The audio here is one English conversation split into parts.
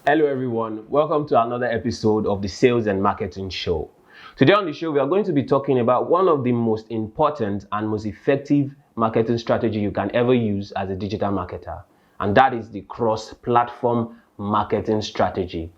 Hello everyone, welcome to another episode of the Sales and Marketing Show. Today on the show, we are going to be talking about one of the most important and most effective marketing strategy you can ever use as a digital marketer, and that is the cross-platform marketing strategy.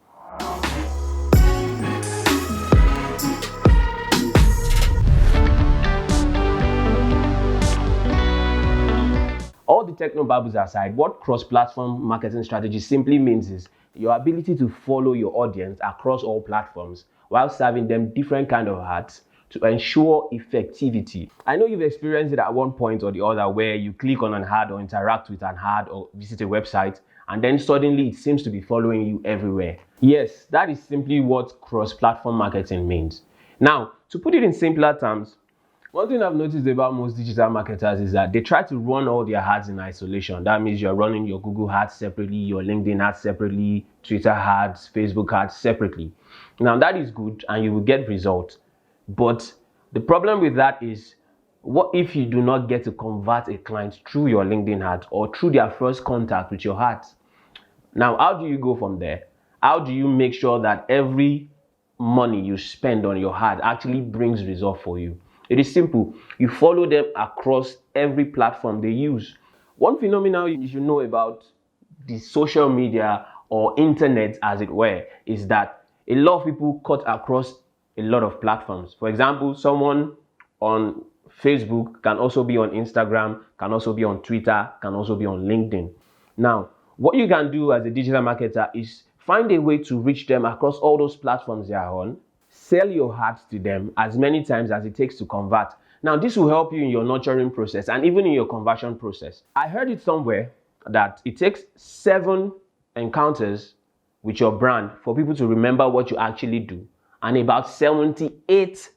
All the techno babbles aside, what cross-platform marketing strategy simply means is your ability to follow your audience across all platforms while serving them different kind of ads to ensure effectivity. I know you've experienced it at one point or the other where you click on an ad or interact with an ad or visit a website and then suddenly it seems to be following you everywhere. Yes, that is simply what cross-platform marketing means. Now, to put it in simpler terms, one thing I've noticed about most digital marketers is that they try to run all their ads in isolation. That means you're running your Google ads separately, your LinkedIn ads separately, Twitter ads, Facebook ads separately. Now that is good and you will get results. But the problem with that is, what if you do not get to convert a client through your LinkedIn ads or through their first contact with your ads? Now, how do you go from there? How do you make sure that every money you spend on your ad actually brings result for you? It is simple. You follow them across every platform they use. One phenomenon you should know about the social media or internet, as it were, is that a lot of people cut across a lot of platforms. For example, someone on Facebook can also be on Instagram, can also be on Twitter, can also be on LinkedIn. Now, what you can do as a digital marketer is find a way to reach them across all those platforms they are on. Sell your ads to them as many times as it takes to convert. Now, this will help you in your nurturing process and even in your conversion process. I heard it somewhere that it takes 7 encounters with your brand for people to remember what you actually do, and about 78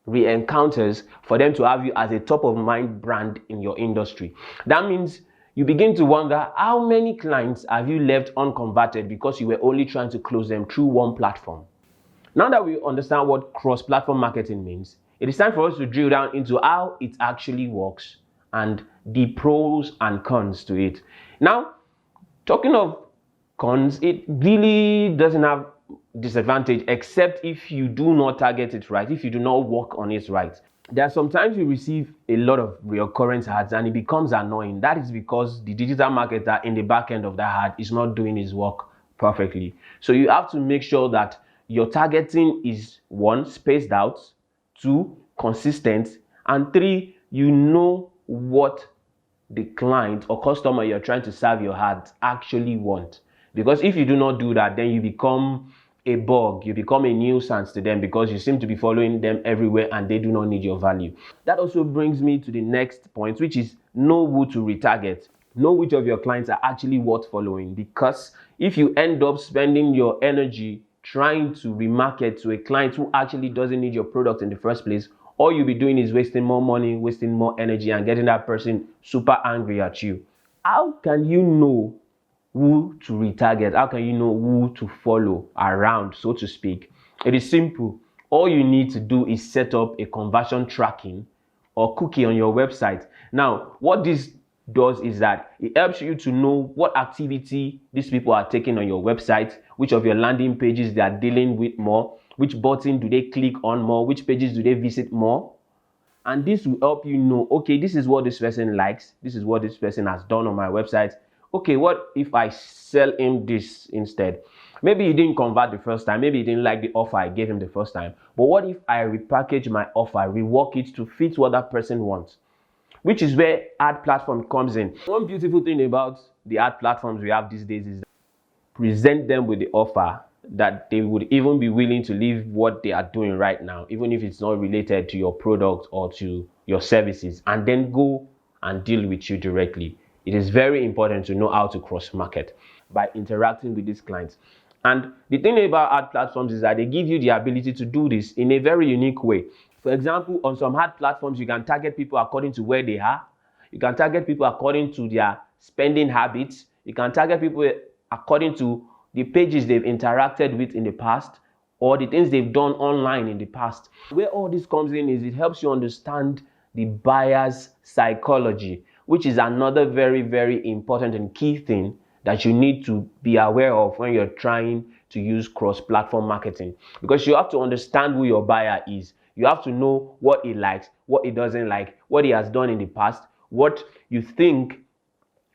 re-encounters for them to have you as a top-of-mind brand in your industry. That means you begin to wonder, how many clients have you left unconverted because you were only trying to close them through one platform? Now that we understand what cross-platform marketing means, it is time for us to drill down into how it actually works and the pros and cons to it. Now, talking of cons, it really doesn't have disadvantage except if you do not target it right, if you do not work on it right. There are sometimes you receive a lot of recurrent ads and it becomes annoying. That is because the digital marketer in the back end of that ad is not doing his work perfectly. So you have to make sure that your targeting is 1, spaced out, 2, consistent, and 3, you know what the client or customer you're trying to serve your ads actually want. Because if you do not do that, then you become a bug, you become a nuisance to them because you seem to be following them everywhere and they do not need your value. That also brings me to the next point, which is know who to retarget. Know which of your clients are actually worth following, because if you end up spending your energy trying to remarket to a client who actually doesn't need your product in the first place, all you'll be doing is wasting more money, wasting more energy, and getting that person super angry at you. How can you know who to retarget? How can you know who to follow around, so to speak? It is simple. All you need to do is set up a conversion tracking or cookie on your website. Now, what this does is that it helps you to know what activity these people are taking on your website, which of your landing pages they are dealing with more, which button do they click on more, which pages do they visit more. And this will help you know, okay, this is what this person likes, this is what this person has done on my website. Okay, what if I sell him this instead? Maybe he didn't convert the first time, maybe he didn't like the offer I gave him the first time, but what if I repackage my offer, rework it to fit what that person wants? Which is where ad platform comes in. One beautiful thing about the ad platforms we have these days is that present them with the offer that they would even be willing to leave what they are doing right now, even if it's not related to your product or to your services, and then go and deal with you directly. It is very important to know how to cross-market by interacting with these clients. And the thing about ad platforms is that they give you the ability to do this in a very unique way. For example, on some ad platforms, you can target people according to where they are. You can target people according to their spending habits. You can target people according to the pages they've interacted with in the past or the things they've done online in the past. Where all this comes in is it helps you understand the buyer's psychology, which is another very, very important and key thing that you need to be aware of when you're trying to use cross-platform marketing, because you have to understand who your buyer is. You have to know what he likes, what he doesn't like, what he has done in the past, what you think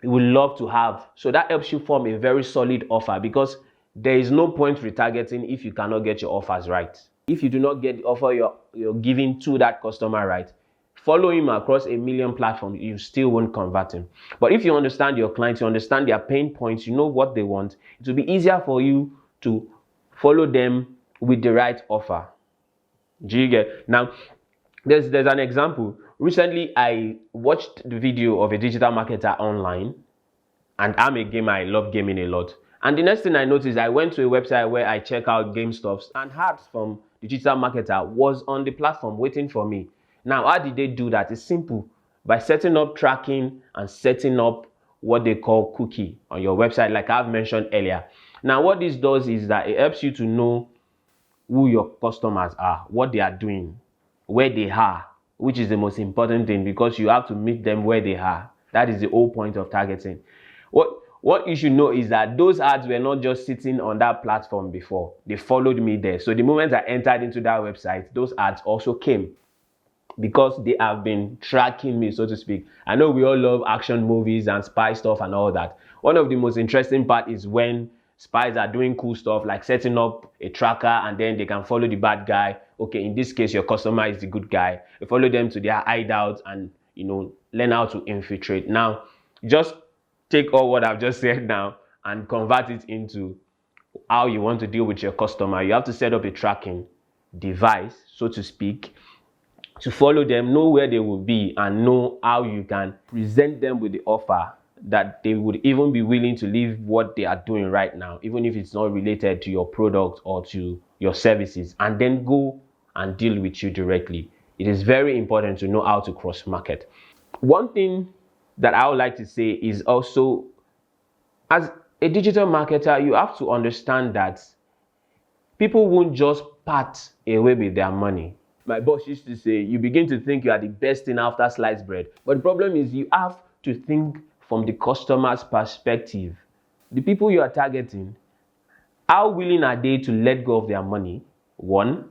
he would love to have. So that helps you form a very solid offer, because there is no point retargeting if you cannot get your offers right. If you do not get the offer you're giving to that customer right, follow him across a million platforms, you still won't convert him. But if you understand your clients, you understand their pain points, you know what they want, it will be easier for you to follow them with the right offer. Do you get? Now, there's an example. Recently, I watched the video of a digital marketer online, and I'm a gamer. I love gaming a lot. And the next thing I noticed, I went to a website where I check out game stuffs, and ads from the digital marketer was on the platform waiting for me. Now, how did they do that? It's simple. By setting up tracking and setting up what they call cookie on your website, like I've mentioned earlier. Now, what this does is that it helps you to know who your customers are, what they are doing, where they are, which is the most important thing, because you have to meet them where they are. That is the whole point of targeting. What you should know is that those ads were not just sitting on that platform before. They followed me there. So the moment I entered into that website, those ads also came, because they have been tracking me, so to speak. I know we all love action movies and spy stuff and all that. One of the most interesting part is when spies are doing cool stuff like setting up a tracker, and then they can follow the bad guy. Okay, in this case, your customer is the good guy. You follow them to their hideout and, learn how to infiltrate. Now, just take all what I've just said now and convert it into how you want to deal with your customer. You have to set up a tracking device, so to speak, to follow them, know where they will be, and know how you can present them with the offer that they would even be willing to leave what they are doing right now, even if it's not related to your product or to your services, and then go and deal with you directly. It is very important to know how to cross market. One thing that I would like to say is also, as a digital marketer, you have to understand that people won't just part away with their money. My boss used to say, you begin to think you are the best thing after sliced bread. But the problem is, you have to think from the customer's perspective. The people you are targeting, how willing are they to let go of their money? One.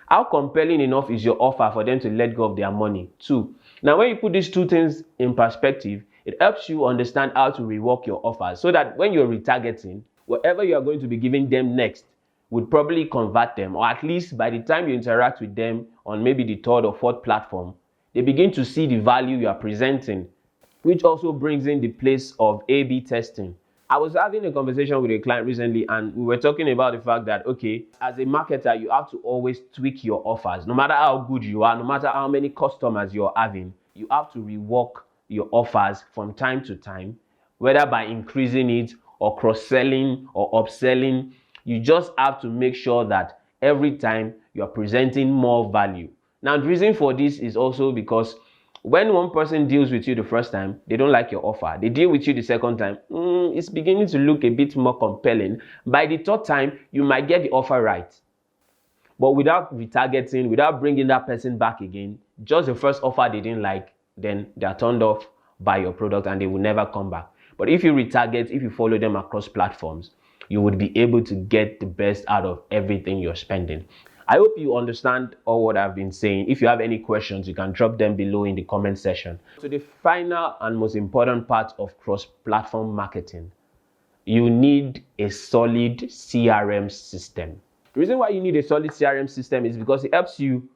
How compelling enough is your offer for them to let go of their money? Two. Now, when you put these two things in perspective, it helps you understand how to rework your offer, so that when you're retargeting, whatever you are going to be giving them next would probably convert them, or at least by the time you interact with them on maybe the third or fourth platform, they begin to see the value you are presenting, which also brings in the place of A/B testing. I was having a conversation with a client recently, and we were talking about the fact that, okay, as a marketer, you have to always tweak your offers. No matter how good you are, no matter how many customers you're having, you have to rework your offers from time to time, whether by increasing it or cross-selling or upselling. You just have to make sure that every time you're presenting more value. Now, the reason for this is also because when one person deals with you the first time, they don't like your offer. They deal with you the second time, it's beginning to look a bit more compelling. By the third time, you might get the offer right. But without retargeting, without bringing that person back again, just the first offer they didn't like, then they are turned off by your product and they will never come back. But if you retarget, if you follow them across platforms, you would be able to get the best out of everything you're spending. I hope you understand all what I've been saying. If you have any questions, you can drop them below in the comment section. So the final and most important part of cross-platform marketing, you need a solid CRM system. The reason why you need a solid CRM system is because it helps you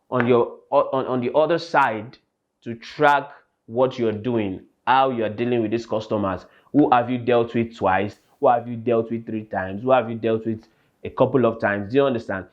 on the other side to track what you're doing, how you're dealing with these customers. Who have you dealt with twice? Who have you dealt with 3 times? Who have you dealt with a couple of times? Do you understand?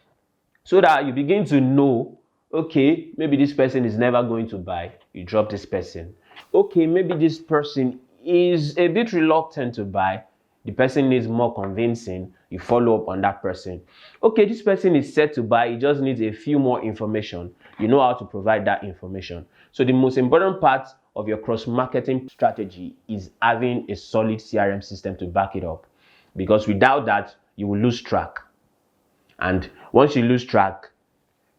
So that you begin to know, okay, maybe this person is never going to buy. You drop this person. Okay, maybe this person is a bit reluctant to buy. The person needs more convincing. You follow up on that person. Okay, this person is set to buy. He just needs a few more information. You know how to provide that information. So the most important part of your cross-marketing strategy is having a solid CRM system to back it up. Because without that, you will lose track. And once you lose track,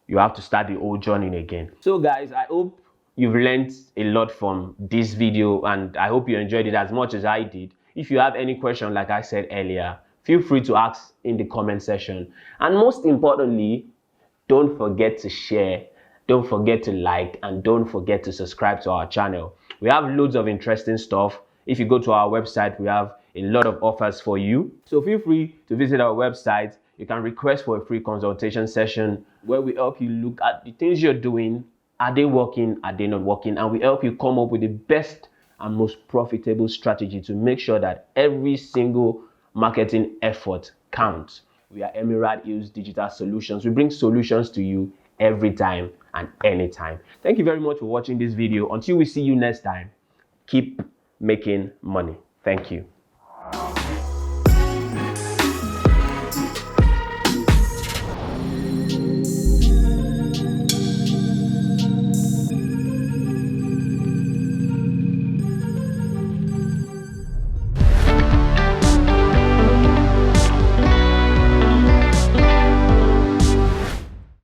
you have to start the whole journey again. So guys, I hope you've learned a lot from this video, and I hope you enjoyed it as much as I did. If you have any question, like I said earlier, feel free to ask in the comment section. And most importantly, don't forget to share, don't forget to like, and don't forget to subscribe to our channel. We have loads of interesting stuff. If you go to our website, we have a lot of offers for you. So feel free to visit our website. You can request for a free consultation session where we help you look at the things you're doing. Are they working? Are they not working? And we help you come up with the best and most profitable strategy to make sure that every single marketing effort counts. We are Emerald Hills Digital Solutions. We bring solutions to you every time and anytime. Thank you very much for watching this video. Until we see you next time, keep making money. Thank you.